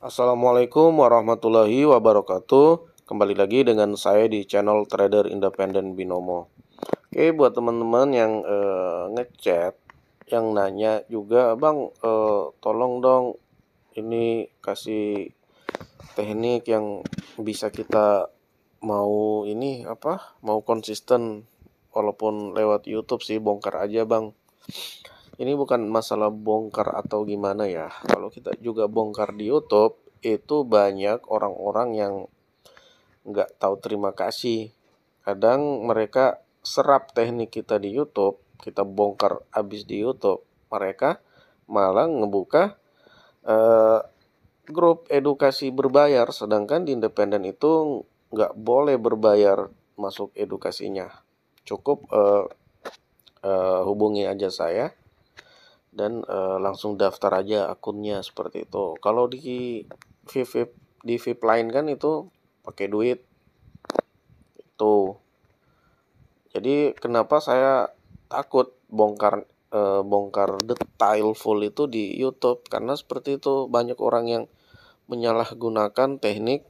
Assalamualaikum warahmatullahi wabarakatuh. Kembali lagi dengan saya di channel Trader Independen Binomo. Oke, buat teman-teman yang ngechat, yang nanya juga, Bang, tolong dong ini kasih teknik yang bisa kita mau konsisten walaupun lewat YouTube sih, bongkar aja, Bang. Ini bukan masalah bongkar atau gimana ya. Kalau kita juga bongkar di YouTube, itu banyak orang-orang yang nggak tahu terima kasih. Kadang mereka serap teknik kita di YouTube, kita bongkar abis di YouTube, mereka malah ngebuka eh, grup edukasi berbayar, sedangkan di independen itu nggak boleh berbayar masuk edukasinya. Cukup hubungi aja saya dan langsung daftar aja akunnya seperti itu. Kalau di VIP lain kan itu pakai duit itu. Jadi kenapa saya takut bongkar detail full itu di YouTube, karena seperti itu banyak orang yang menyalahgunakan teknik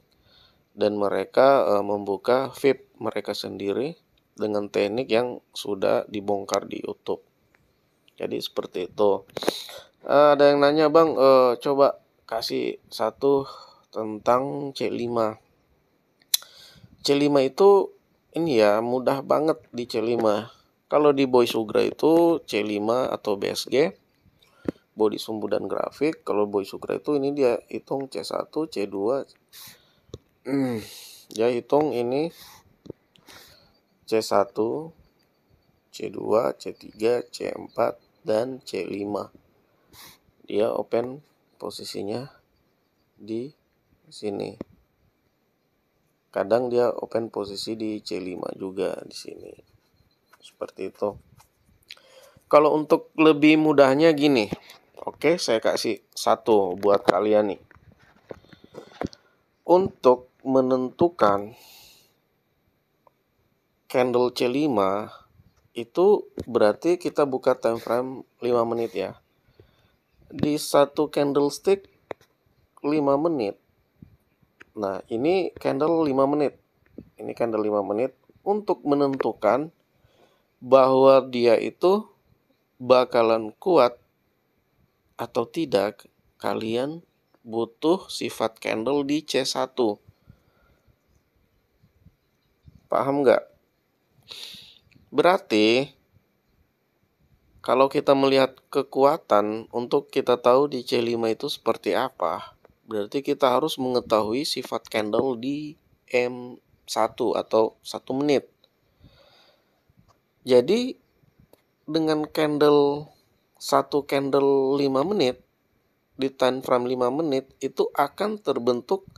dan mereka membuka VIP mereka sendiri dengan teknik yang sudah dibongkar di YouTube. Jadi seperti itu. Ada yang nanya, Bang, coba kasih satu tentang C5. C5 itu ini ya, mudah banget di C5. Kalau di Boy Sugra itu C5 atau BSG, body sumbu dan grafik. Kalau Boy Sugra itu ini dia hitung C1, C2. Dia hitung ini C1, C2, C3, C4, dan C5. Dia open posisinya di sini. Kadang dia open posisi di C5 juga di sini. Seperti itu. Kalau untuk lebih mudahnya gini. Oke, saya kasih satu buat kalian nih. Untuk menentukan candle C5 itu berarti kita buka time frame 5 menit ya. Di satu candlestick 5 menit. Nah, ini candle 5 menit. Ini candle 5 menit untuk menentukan bahwa dia itu bakalan kuat atau tidak. Kalian butuh sifat candle di C1. Paham nggak? Berarti kalau kita melihat kekuatan untuk kita tahu di C5 itu seperti apa, berarti kita harus mengetahui sifat candle di M1 atau 1 menit. Jadi dengan satu candle 5 menit, di time frame 5 menit, itu akan terbentuk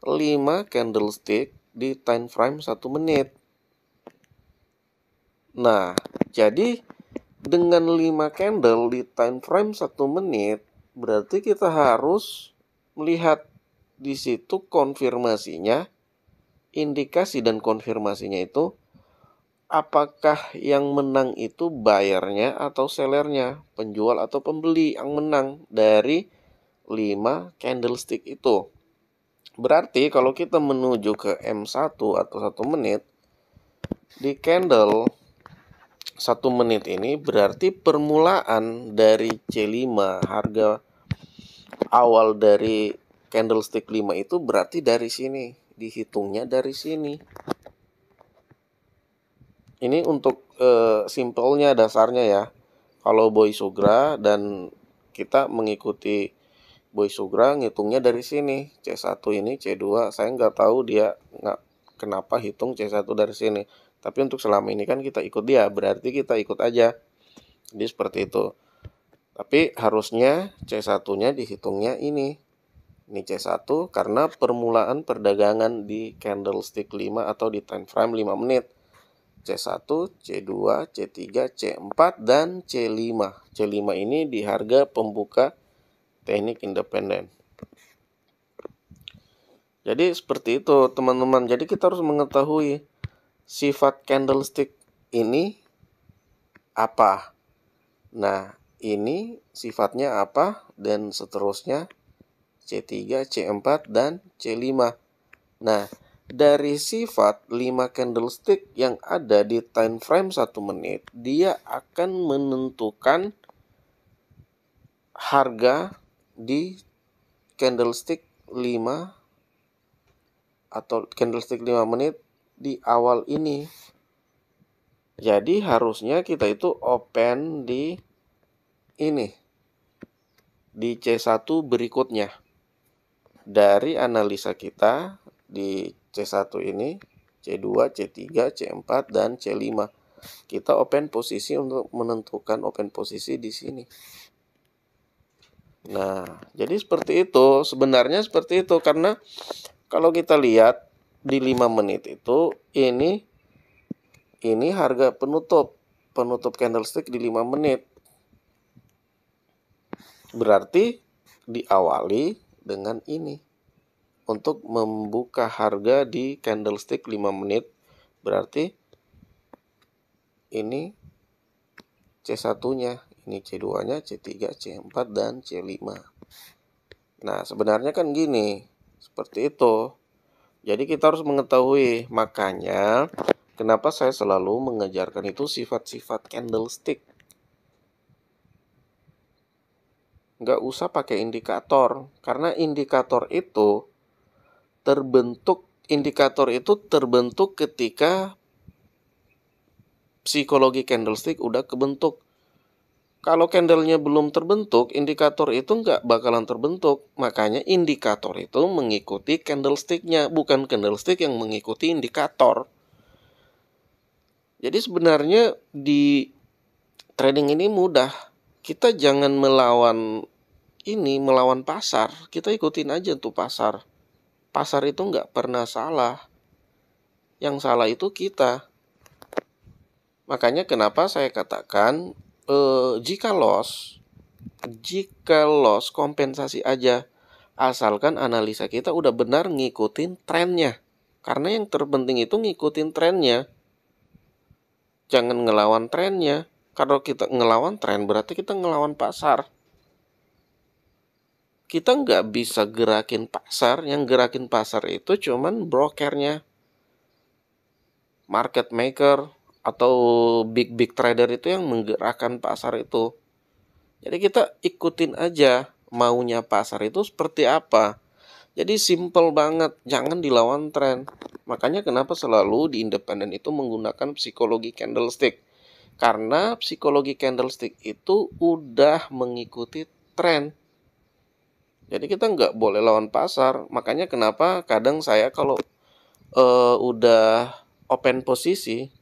5 candlestick di time frame 1 menit. Nah, jadi dengan 5 candle di time frame 1 menit, berarti kita harus melihat di situ konfirmasinya, indikasi dan konfirmasinya itu apakah yang menang itu buyernya atau sellernya, penjual atau pembeli yang menang dari 5 candlestick itu. Berarti kalau kita menuju ke M1 atau 1 menit, di candle 1 menit ini berarti permulaan dari C5, harga awal dari candlestick 5 itu berarti dari sini, dihitungnya dari sini. Ini untuk simpelnya, dasarnya ya. Kalau Boy Sugra dan kita mengikuti Boy Sugra, ngitungnya dari sini. C1 ini, C2, saya nggak tahu dia kenapa hitung C1 dari sini. Tapi untuk selama ini kan kita ikut dia, berarti kita ikut aja. Jadi seperti itu. Tapi harusnya C1-nya dihitungnya ini. Ini C1 karena permulaan perdagangan di candlestick 5 atau di time frame 5 menit. C1, C2, C3, C4, dan C5. C5 ini di harga pembuka teknik independen. Jadi seperti itu teman-teman. Jadi kita harus mengetahui sifat candlestick ini apa. Nah, ini sifatnya apa dan seterusnya C3, C4, dan C5. Nah, dari sifat 5 candlestick yang ada di time frame 1 menit, dia akan menentukan harga di candlestick 5 atau candlestick 5 menit di awal ini. Jadi harusnya kita itu open di ini, di C1 berikutnya. Dari analisa kita di C1 ini, C2, C3, C4, dan C5. Kita open posisi untuk menentukan open posisi di sini. Nah, jadi seperti itu. Sebenarnya seperti itu. Karena kalau kita lihat di 5 menit itu, ini harga penutup candlestick di 5 menit. Berarti diawali dengan ini. Untuk membuka harga di candlestick 5 menit, berarti ini C1-nya, ini C2-nya, C3, C4, dan C5. Nah, sebenarnya kan gini, seperti itu. Jadi kita harus mengetahui, makanya kenapa saya selalu mengajarkan itu sifat-sifat candlestick. Nggak usah pakai indikator, karena indikator itu terbentuk ketika psikologi candlestick udah kebentuk. Kalau candlenya belum terbentuk, indikator itu nggak bakalan terbentuk. Makanya indikator itu mengikuti candlesticknya, bukan candlestick yang mengikuti indikator. Jadi sebenarnya di trading ini mudah. Kita jangan melawan pasar. Kita ikutin aja tuh pasar. Pasar itu nggak pernah salah. Yang salah itu kita. Makanya kenapa saya katakan jika loss kompensasi aja. Asalkan analisa kita udah benar ngikutin trennya. Karena yang terpenting itu ngikutin trennya. Jangan ngelawan trennya. Kalau kita ngelawan tren berarti kita ngelawan pasar. Kita nggak bisa gerakin pasar. Yang gerakin pasar itu cuman brokernya, market maker, atau big trader itu yang menggerakkan pasar itu. Jadi kita ikutin aja maunya pasar itu seperti apa. Jadi simple banget, jangan dilawan tren. Makanya kenapa selalu di independen itu menggunakan psikologi candlestick. Karena psikologi candlestick itu udah mengikuti tren. Jadi kita nggak boleh lawan pasar. Makanya kenapa kadang saya kalau udah open posisi,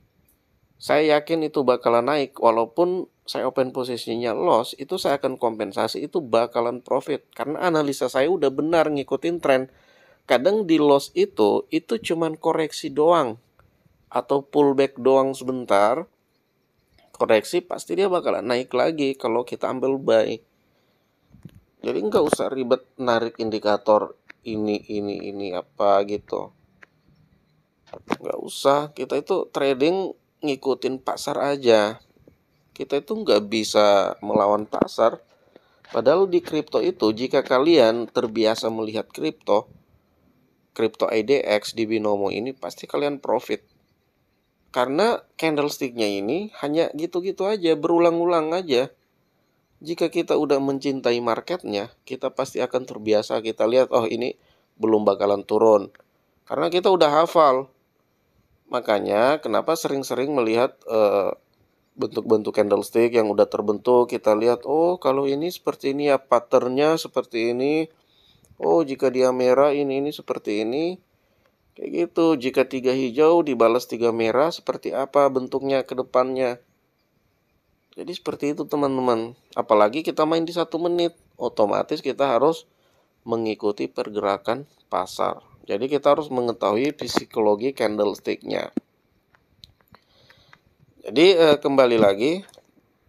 saya yakin itu bakalan naik. Walaupun saya open posisinya loss, itu saya akan kompensasi, itu bakalan profit. Karena analisa saya udah benar ngikutin tren. Kadang di loss itu cuman koreksi doang. Atau pullback doang sebentar. Koreksi pasti dia bakalan naik lagi kalau kita ambil buy. Jadi nggak usah ribet narik indikator ini apa gitu. Nggak usah, kita itu trading ngikutin pasar aja. Kita itu nggak bisa melawan pasar. Padahal di kripto itu, jika kalian terbiasa melihat kripto IDX di Binomo ini, pasti kalian profit. Karena candlesticknya ini hanya gitu-gitu aja, berulang-ulang aja. Jika kita udah mencintai marketnya, kita pasti akan terbiasa. Kita lihat, oh ini belum bakalan turun. Karena kita udah hafal. Makanya kenapa sering-sering melihat bentuk-bentuk candlestick yang udah terbentuk. Kita lihat, oh kalau ini seperti ini ya, patternnya seperti ini. Oh jika dia merah ini seperti ini. Kayak gitu, jika 3 hijau dibalas 3 merah, seperti apa bentuknya ke depannya. Jadi seperti itu teman-teman. Apalagi kita main di 1 menit. Otomatis kita harus mengikuti pergerakan pasar. Jadi kita harus mengetahui psikologi candlestick-nya. Jadi kembali lagi.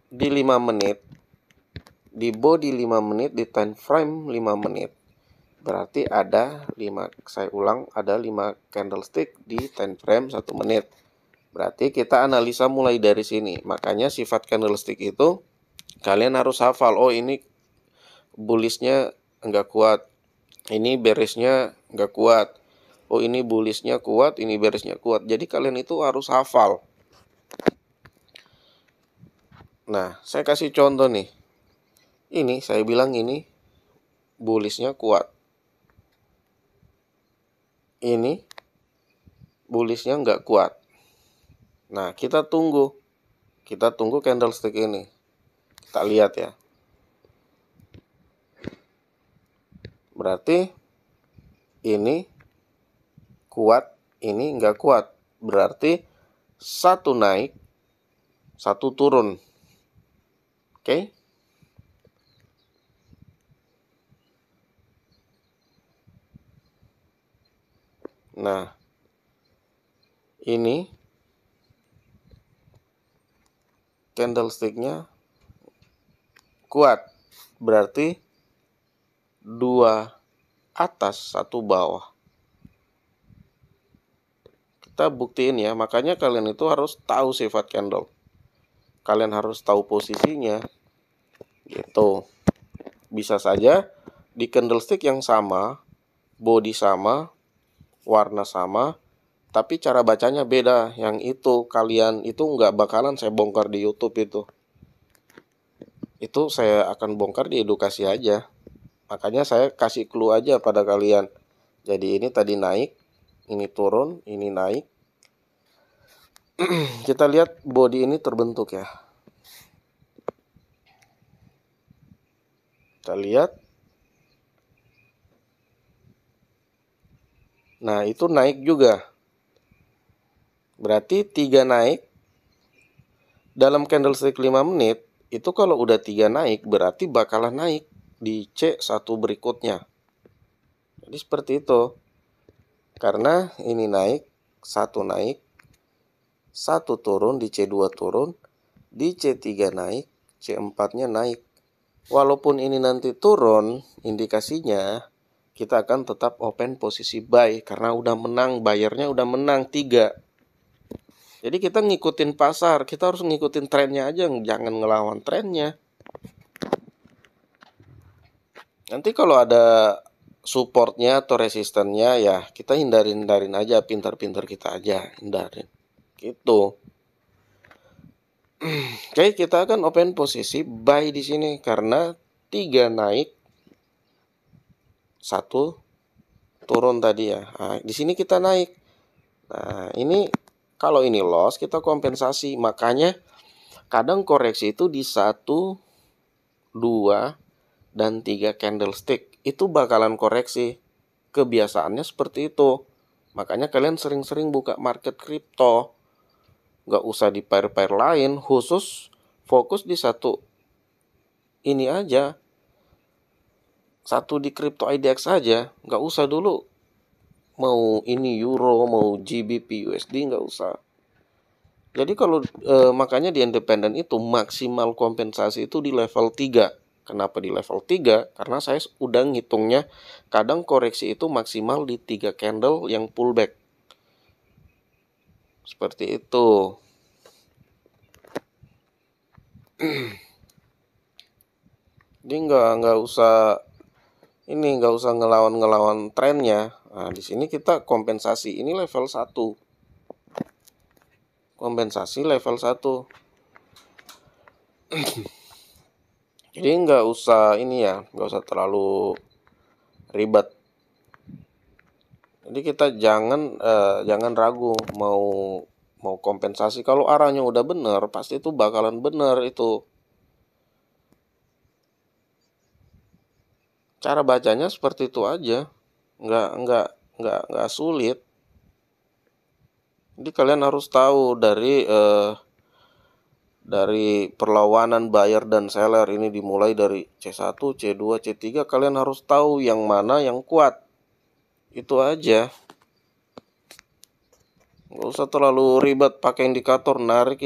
Di 5 menit. Di body 5 menit. Di time frame 5 menit. Berarti ada 5. Saya ulang. Ada 5 candlestick di time frame 1 menit. Berarti kita analisa mulai dari sini. Makanya sifat candlestick itu kalian harus hafal. Oh ini bullishnya enggak kuat. Ini bearisnya nggak kuat. Oh, ini bullishnya kuat, ini bearisnya kuat. Jadi kalian itu harus hafal. Nah, saya kasih contoh nih. Ini saya bilang ini bullishnya kuat. Ini bullishnya nggak kuat. Nah, kita tunggu. Kita tunggu candlestick ini. Kita lihat ya. Berarti ini kuat, ini nggak kuat. Berarti satu naik, satu turun. Oke? Nah, ini candlesticknya kuat. Berarti dua atas, satu bawah. Kita buktiin ya, makanya kalian itu harus tahu sifat candle. Kalian harus tahu posisinya. Gitu. Bisa saja di candlestick yang sama, body sama, warna sama, tapi cara bacanya beda. Yang itu kalian itu nggak bakalan saya bongkar di YouTube itu. Itu saya akan bongkar di edukasi aja. Makanya saya kasih clue aja pada kalian. Jadi ini tadi naik, ini turun, ini naik. Kita lihat body ini terbentuk ya. Kita lihat. Nah, itu naik juga. Berarti 3 naik. Dalam candlestick 5 menit, itu kalau udah 3 naik, berarti bakalan naik di C1 berikutnya. Jadi seperti itu. Karena ini naik, satu naik, satu turun, di C2 turun, di C3 naik, C4-nya naik. Walaupun ini nanti turun, indikasinya kita akan tetap open posisi buy karena udah menang, bayarnya udah menang 3. Jadi kita ngikutin pasar, kita harus ngikutin trennya aja, jangan ngelawan trennya. Nanti kalau ada supportnya atau resistennya ya kita hindarin aja, pintar-pintar kita aja hindarin. Gitu. Oke, kita akan open posisi buy di sini karena 3 naik, satu turun tadi ya. Nah, di sini kita naik. Nah, ini kalau ini loss kita kompensasi. Makanya kadang koreksi itu di 1, 2, dan 3 candlestick. Itu bakalan koreksi. Kebiasaannya seperti itu. Makanya kalian sering-sering buka market kripto. Nggak usah di pair-pair lain. Khusus fokus di satu ini aja. Satu di crypto IDX saja. Nggak usah dulu mau ini euro, mau GBP, USD, nggak usah. Jadi kalau makanya di independen itu maksimal kompensasi itu di level 3. Kenapa di level 3? Karena saya udah ngitungnya kadang koreksi itu maksimal di 3 candle yang pullback. Seperti itu. Jadi nggak usah ngelawan trennya. Nah, di sini kita kompensasi. Ini level 1. Kompensasi level 1. Jadi nggak usah nggak usah terlalu ribet. Jadi kita jangan ragu mau kompensasi. Kalau arahnya udah bener, pasti itu bakalan bener itu. Cara bacanya seperti itu aja. Nggak sulit. Jadi kalian harus tahu dari perlawanan buyer dan seller ini dimulai dari C1, C2, C3, kalian harus tahu yang mana yang kuat. Itu aja. Nggak usah terlalu ribet pakai indikator narik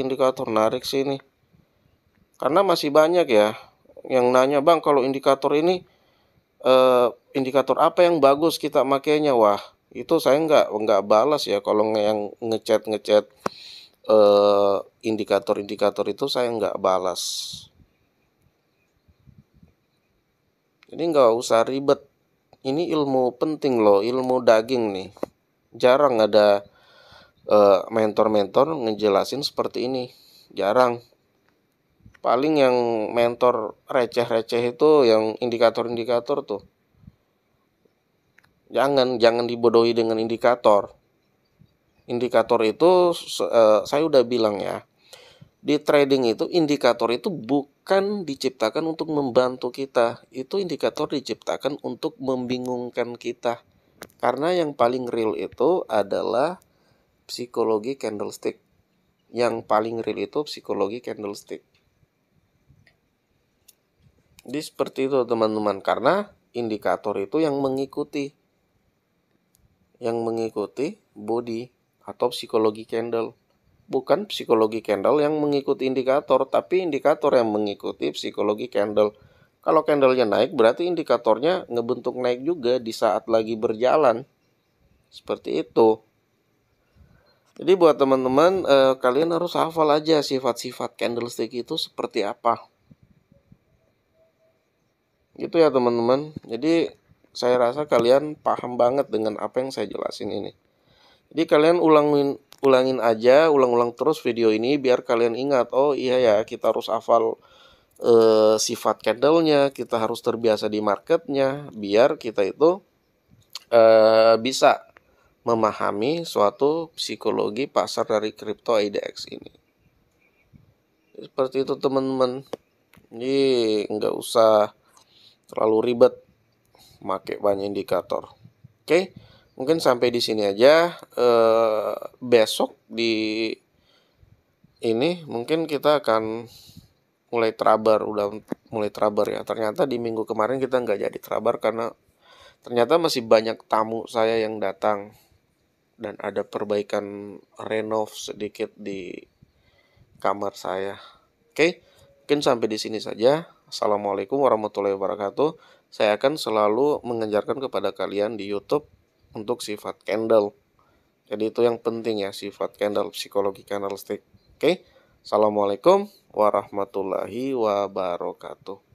sini. Karena masih banyak ya yang nanya, "Bang, kalau indikator ini indikator apa yang bagus kita makainya?" Wah, itu saya nggak balas ya kalau yang ngechat indikator itu saya nggak balas. Jadi nggak usah ribet. Ini ilmu penting loh, ilmu daging nih. Jarang ada mentor-mentor ngejelasin seperti ini. Jarang. Paling yang mentor receh-receh itu yang indikator-indikator tuh. Jangan dibodohi dengan indikator. Indikator itu saya udah bilang ya. Di trading itu indikator itu bukan diciptakan untuk membantu kita. Itu indikator diciptakan untuk membingungkan kita. Karena yang paling real itu adalah psikologi candlestick. Yang paling real itu psikologi candlestick. Jadi seperti itu teman-teman. Karena indikator itu yang mengikuti body atau psikologi candle. Bukan psikologi candle yang mengikuti indikator, tapi indikator yang mengikuti psikologi candle. Kalau candlenya naik, berarti indikatornya ngebentuk naik juga di saat lagi berjalan. Seperti itu. Jadi buat teman-teman, kalian harus hafal aja sifat-sifat candlestick itu seperti apa. Gitu ya teman-teman. Jadi saya rasa kalian paham banget dengan apa yang saya jelasin ini. Jadi kalian ulangin aja, ulang-ulang terus video ini biar kalian ingat, oh iya ya, kita harus hafal sifat candlenya, kita harus terbiasa di marketnya, biar kita itu bisa memahami suatu psikologi pasar dari kripto IDX ini. Seperti itu teman-teman. Jadi nggak usah terlalu ribet pakai banyak indikator. Oke, mungkin sampai di sini aja. Besok di ini mungkin kita akan mulai terabar ya. Ternyata di minggu kemarin kita nggak jadi terabar karena ternyata masih banyak tamu saya yang datang dan ada perbaikan renov sedikit di kamar saya. Oke, mungkin sampai di sini saja. Assalamualaikum warahmatullahi wabarakatuh. Saya akan selalu mengajarkan kepada kalian di YouTube untuk sifat candle. Jadi itu yang penting ya, sifat candle, psikologi candlestick. Oke, assalamualaikum warahmatullahi wabarakatuh.